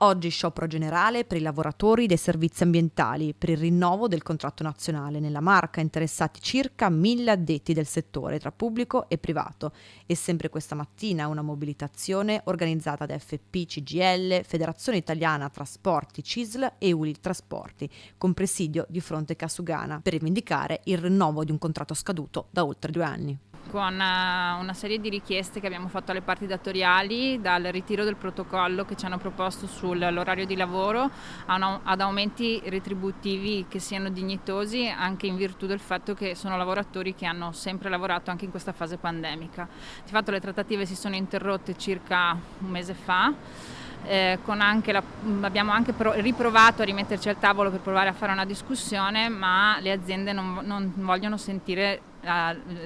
Oggi sciopero generale per i lavoratori dei servizi ambientali per il rinnovo del contratto nazionale. Nella Marca interessati circa 1000 addetti del settore tra pubblico e privato e sempre questa mattina una mobilitazione organizzata da FP, CGIL, Federazione Italiana Trasporti, CISL e ULI Trasporti, con presidio di fronte Casugana, per rivendicare il rinnovo di un contratto scaduto da oltre 2 anni. Con una serie di richieste che abbiamo fatto alle parti datoriali, dal ritiro del protocollo che ci hanno proposto sull'orario di lavoro ad aumenti retributivi che siano dignitosi, anche in virtù del fatto che sono lavoratori che hanno sempre lavorato anche in questa fase pandemica. Di fatto le trattative si sono interrotte circa un mese fa. Abbiamo anche riprovato a rimetterci al tavolo per provare a fare una discussione, ma le aziende non vogliono sentire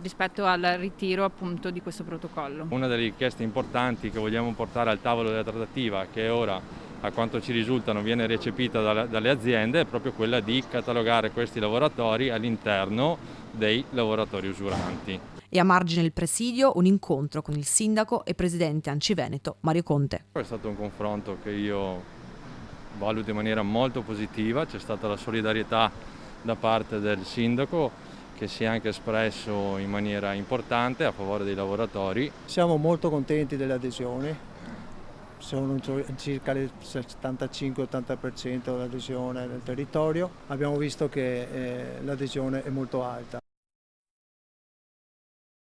rispetto al ritiro appunto di questo protocollo. Una delle richieste importanti che vogliamo portare al tavolo della trattativa, che ora a quanto ci risulta non viene recepita dalle aziende, è proprio quella di catalogare questi lavoratori all'interno dei lavoratori usuranti. E a margine del presidio un incontro con il sindaco e presidente ANCI Veneto Mario Conte. È stato un confronto che io valuto in maniera molto positiva, c'è stata la solidarietà da parte del sindaco che si è anche espresso in maniera importante a favore dei lavoratori. Siamo molto contenti delle adesioni, sono circa il 75-80% dell'adesione del territorio, abbiamo visto che l'adesione è molto alta.